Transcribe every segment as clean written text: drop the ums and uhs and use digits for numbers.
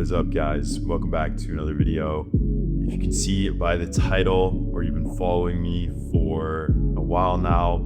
What is up, guys? Welcome back to another video. If you can see by the title, or you've been following me for a while now,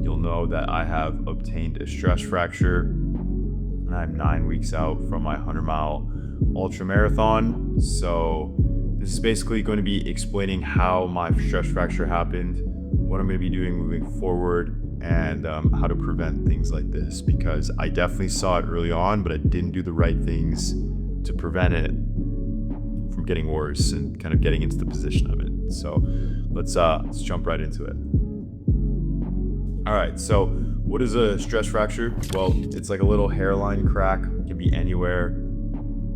you'll know that I have obtained a stress fracture and I'm 9 weeks out from my 100-mile ultra marathon. So this is basically going to be explaining how my stress fracture happened, what I'm going to be doing moving forward, and how to prevent things like this, because I definitely saw it early on, but I didn't do the right things to prevent it from getting worse and kind of getting into the position of it. So let's jump right into it. All right, so what is a stress fracture? Well, it's like a little hairline crack. It can be anywhere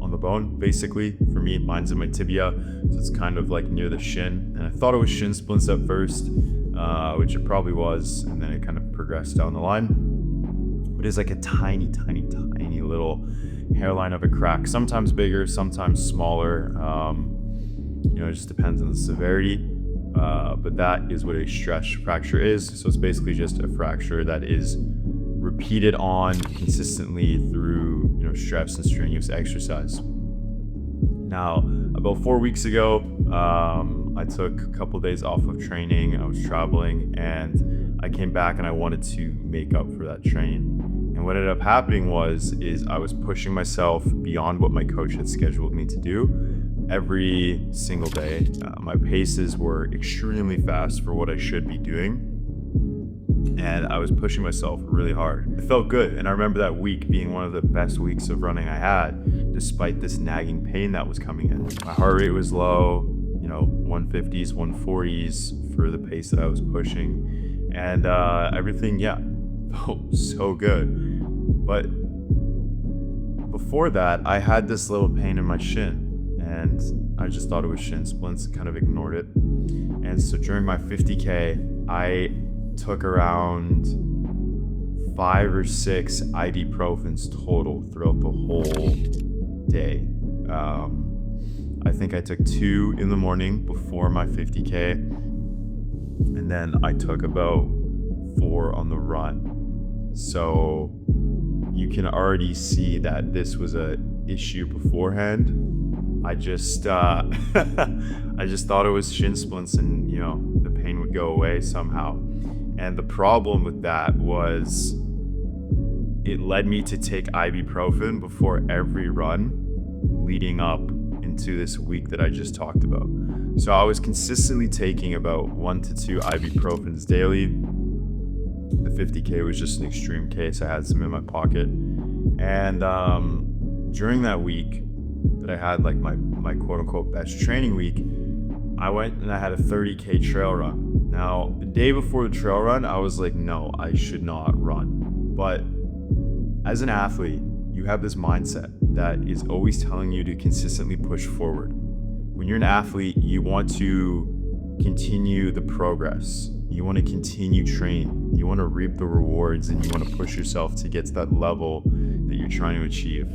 on the bone, basically. For me, mine's in my tibia, so it's kind of like near the shin. And I thought it was shin splints at first, which it probably was, and then it kind of progressed down the line. But it's like a tiny little hairline of a crack, sometimes bigger, sometimes smaller. It just depends on the severity. But that is what a stress fracture is. So it's basically just a fracture that is repeated on consistently through stress and strenuous exercise. Now, about 4 weeks ago, I took a couple days off of training. I was traveling and I came back and I wanted to make up for that train. And what ended up happening is I was pushing myself beyond what my coach had scheduled me to do every single day. My paces were extremely fast for what I should be doing. And I was pushing myself really hard. It felt good. And I remember that week being one of the best weeks of running I had, despite this nagging pain that was coming in. My heart rate was low, 150s, 140s for the pace that I was pushing. And everything, felt so good. But before that, I had this little pain in my shin. And I just thought it was shin splints, kind of ignored it. And so during my 50K, I took around 5 or 6 ibuprofens total throughout the whole day. I think I took 2 in the morning before my 50K, and then I took about 4 on the run. So you can already see that this was a issue beforehand. I just I just thought it was shin splints, and the pain would go away somehow. And the problem with that was it led me to take ibuprofen before every run leading up into this week that I just talked about. So I was consistently taking about 1 to 2 ibuprofens daily. The 50K was just an extreme case. I had some in my pocket. And during that week that I had like my quote unquote best training week, I went and I had a 30K trail run. Now, the day before the trail run, I was like, no, I should not run. But as an athlete, you have this mindset that is always telling you to consistently push forward. When you're an athlete, you want to continue the progress. You want to continue training. You want to reap the rewards, and you want to push yourself to get to that level that you're trying to achieve.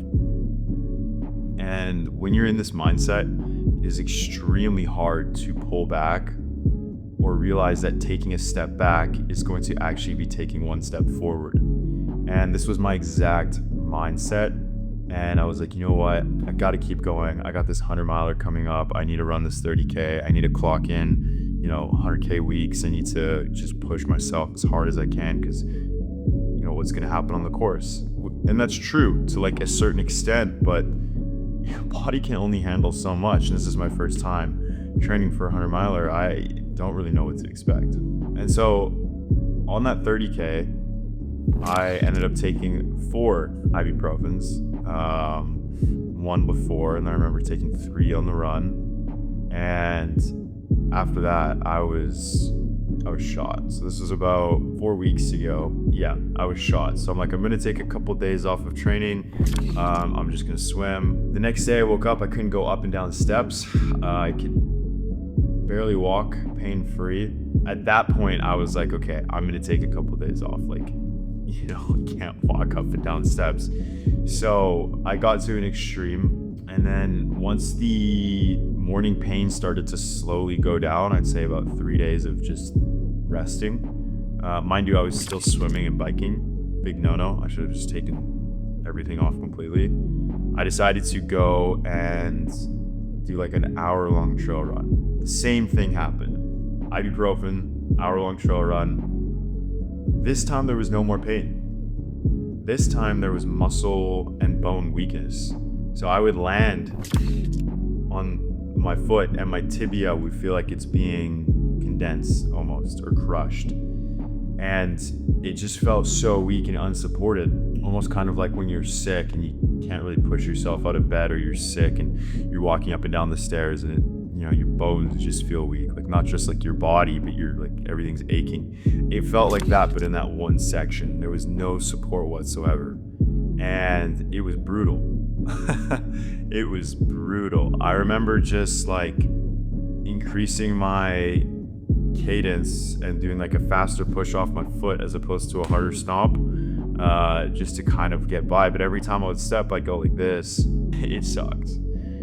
And when you're in this mindset, it is extremely hard to pull back or realize that taking a step back is going to actually be taking one step forward. And this was my exact mindset. And I was like, you know what? I got to keep going. I got this 100-miler coming up. I need to run this 30K. I need to clock in, 100K weeks. I need to just push myself as hard as I can, because what's going to happen on the course. And that's true to like a certain extent, but your body can only handle so much. And this is my first time training for a 100-miler. I don't really know what to expect. And so on that 30K, I ended up taking 4 ibuprofens, 1 before, and then I remember taking 3 on the run. And after that, I was shot. So this was about 4 weeks ago. Yeah, I was shot. So I'm like, I'm gonna take a couple days off of training. I'm just gonna swim. The next day I woke up, I couldn't go up and down steps. I could barely walk pain-free. At that point, I was like, okay, I'm gonna take a couple days off. I can't walk up and down steps. So I got to an extreme. And then once the morning pain started to slowly go down, I'd say about 3 days of just resting. Mind you, I was still swimming and biking. Big no-no. I should have just taken everything off completely, I decided to go and do like an hour-long trail run. The same thing happened. Ibuprofen, hour-long trail run. This time there was no more pain. This time there was muscle and bone weakness. So I would land on my foot and my tibia would feel like it's being condensed almost, or crushed. And it just felt so weak and unsupported, almost kind of like when you're sick and you can't really push yourself out of bed, or you're sick and you're walking up and down the stairs and your bones just feel weak, like not just like your body, but you're like everything's aching. It felt like that, but in that one section there was no support whatsoever, and it was brutal. It was brutal. I remember just like increasing my cadence and doing like a faster push off my foot as opposed to a harder stomp, just to kind of get by. But every time I would step, I'd go like this. It sucked.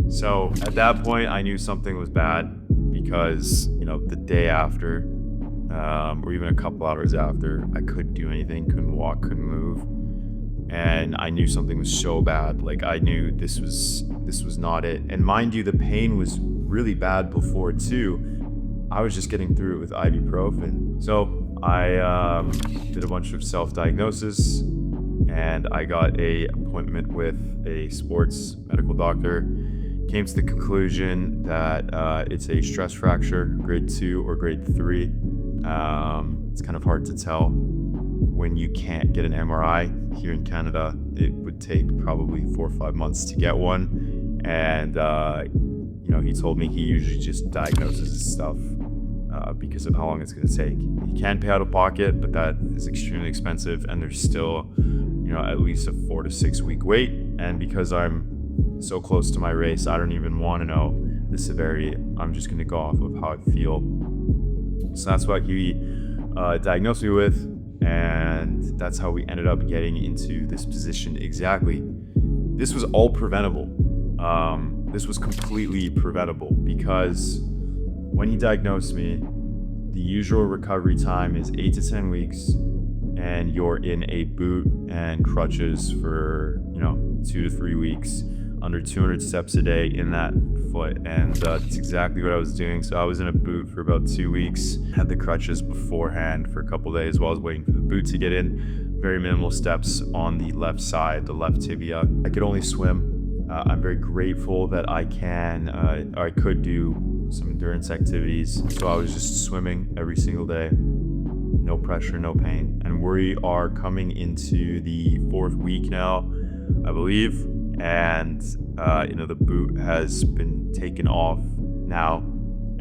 So at that point, I knew something was bad, because the day after, or even a couple hours after, I couldn't do anything, couldn't walk, couldn't move, and I knew something was so bad. Like I knew this was not it. And mind you, the pain was really bad before too. I was just getting through it with ibuprofen. So I did a bunch of self-diagnosis, and I got a appointment with a sports medical doctor. Came to the conclusion that it's a stress fracture, grade 2 or grade 3. It's kind of hard to tell when you can't get an MRI. Here in Canada, it would take probably 4 or 5 months to get one. And, he told me he usually just diagnoses this stuff because of how long it's going to take. He can pay out of pocket, but that is extremely expensive. And there's still, at least a 4 to 6 week wait. And because I'm so close to my race, I don't even want to know the severity. I'm just going to go off of how I feel. So that's what he diagnosed me with, and that's how we ended up getting into this position exactly. This was all preventable. This was completely preventable, because when he diagnosed me, the usual recovery time is 8 to 10 weeks, and you're in a boot and crutches for 2 to 3 weeks, under 200 steps a day in that foot. And that's exactly what I was doing. So I was in a boot for about 2 weeks, had the crutches beforehand for a couple days while I was waiting for the boot to get in. Very minimal steps on the left side, the left tibia. I could only swim. I'm very grateful that I could do some endurance activities. So I was just swimming every single day. No pressure, no pain. And we are coming into the 4th week now, I believe. And the boot has been taken off now,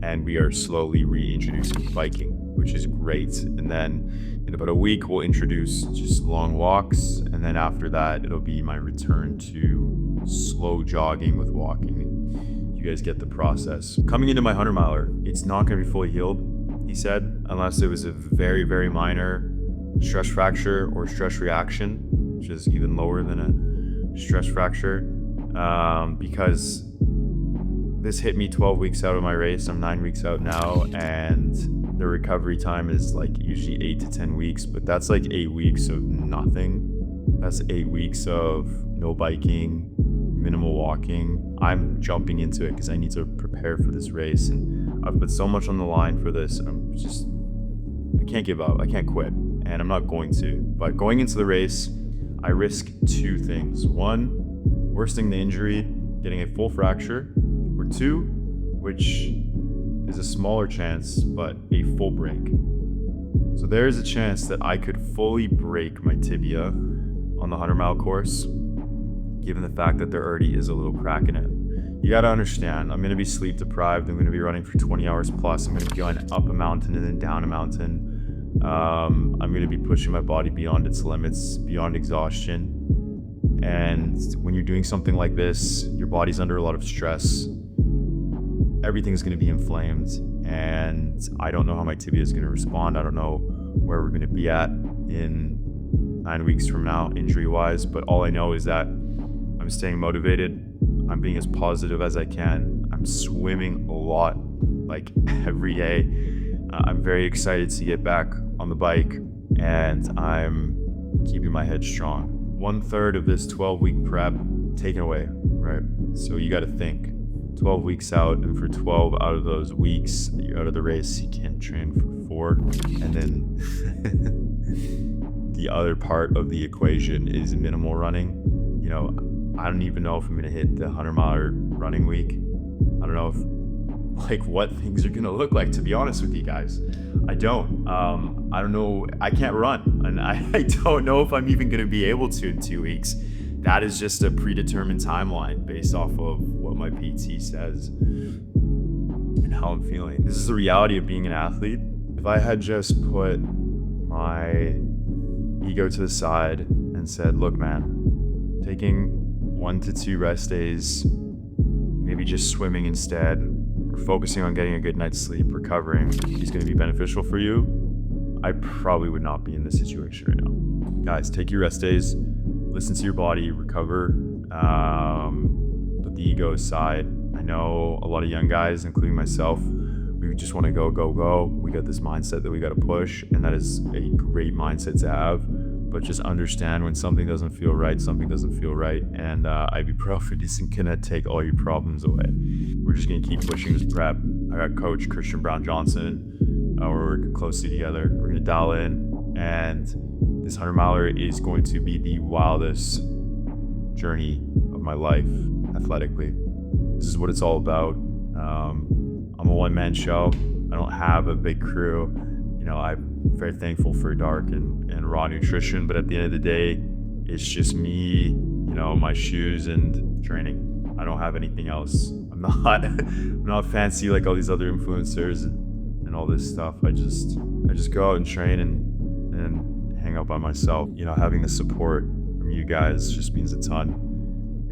and we are slowly reintroducing biking, which is great. And then in about a week we'll introduce just long walks, and then after that it'll be my return to slow jogging with walking. You guys get the process. Coming into my 100 miler, it's not going to be fully healed, he said, unless it was a very, very minor stress fracture or stress reaction, which is even lower than a stress fracture, because this hit me 12 weeks out of my race. I'm 9 weeks out now, and the recovery time is like usually 8 to 10 weeks, but that's like 8 weeks of nothing. That's 8 weeks of no biking, minimal walking. I'm jumping into it because I need to prepare for this race, and I've put so much on the line for this. I can't give up. I can't quit, and I'm not going to. But going into the race, I risk 2 things. 1, worsening the injury, getting a full fracture, or 2, which is a smaller chance, but a full break. So there is a chance that I could fully break my tibia on the 100-mile course, given the fact that there already is a little crack in it. You gotta understand, I'm gonna be sleep deprived. I'm gonna be running for 20 hours plus. I'm gonna be going up a mountain and then down a mountain. I'm going to be pushing my body beyond its limits, beyond exhaustion. And when you're doing something like this, your body's under a lot of stress. Everything's going to be inflamed. And I don't know how my tibia is going to respond. I don't know where we're going to be at in 9 weeks from now, injury-wise. But all I know is that I'm staying motivated. I'm being as positive as I can. I'm swimming a lot, like every day. I'm very excited to get back on the bike, and I'm keeping my head strong. 1/3 of this 12-week prep taken away, right? So you got to think 12 weeks out, and for 12 out of those weeks that you're out of the race, you can't train for 4. And then the other part of the equation is minimal running. You know, I don't even know if I'm going to hit the 100-mile running week. I don't know if, what things are going to look like, to be honest with you guys. I don't know. I can't run, and I don't know if I'm even going to be able to in 2 weeks. That is just a predetermined timeline based off of what my PT says and how I'm feeling. This is the reality of being an athlete. If I had just put my ego to the side and said, look, man, taking 1 to 2 rest days, maybe just swimming instead, or focusing on getting a good night's sleep, recovering, is going to be beneficial for you, I probably would not be in this situation right now. Guys, take your rest days. Listen to your body, recover, put the ego aside. I know a lot of young guys, including myself, we just want to go. We got this mindset that we got to push, and that is a great mindset to have. But just understand when something doesn't feel right, and ibuprofen isn't going to take all your problems away. We're just going to keep pushing this prep. I got Coach Christian Brown Johnson. We're working closely together. We're going to dial in, and this 100-miler is going to be the wildest journey of my life athletically. This is what it's all about. I'm a one-man show. I don't have a big crew. You know, I'm very thankful for Dark and Raw Nutrition, but at the end of the day, it's just me, my shoes and training. I don't have anything else. I'm not fancy like all these other influencers and all this stuff. I just go out and train and hang out by myself. Having the support from you guys just means a ton.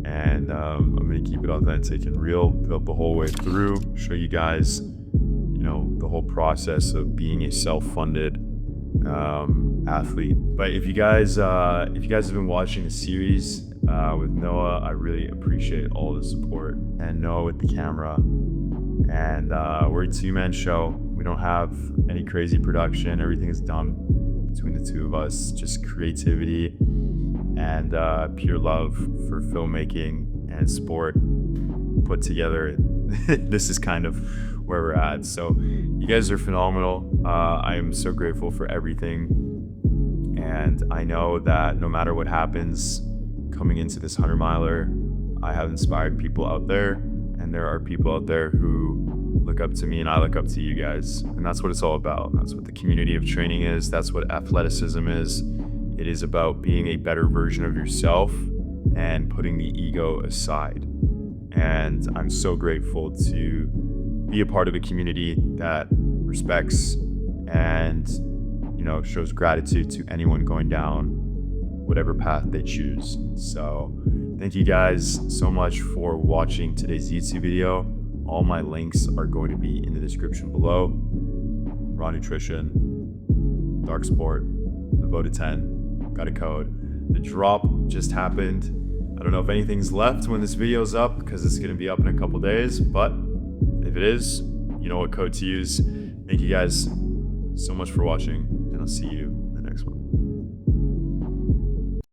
And I'm going to keep it authentic and real throughout the whole way through, show you guys, the whole process of being a self-funded athlete. But if you guys have been watching the series with Noah, I really appreciate all the support, and Noah with the camera. And we're a 2-man show. We don't have any crazy production. Everything is done between the two of us, just creativity and pure love for filmmaking and sport put together. This is kind of where we're at. So you guys are phenomenal. I am so grateful for everything. And I know that no matter what happens coming into this 100-miler, I have inspired people out there, and there are people out there who look up to me, and I look up to you guys. And that's what it's all about. That's what the community of training is. That's what athleticism is. It is about being a better version of yourself and putting the ego aside. And I'm so grateful to be a part of a community that respects and, shows gratitude to anyone going down whatever path they choose. So thank you guys so much for watching today's YouTube video. All my links are going to be in the description below. Raw Nutrition, Dark Sport, Devoted 10, got a code. The drop just happened. I don't know if anything's left when this video's up, because it's going to be up in a couple days, but if it is, you know what code to use. Thank you guys so much for watching, and I'll see you in the next one.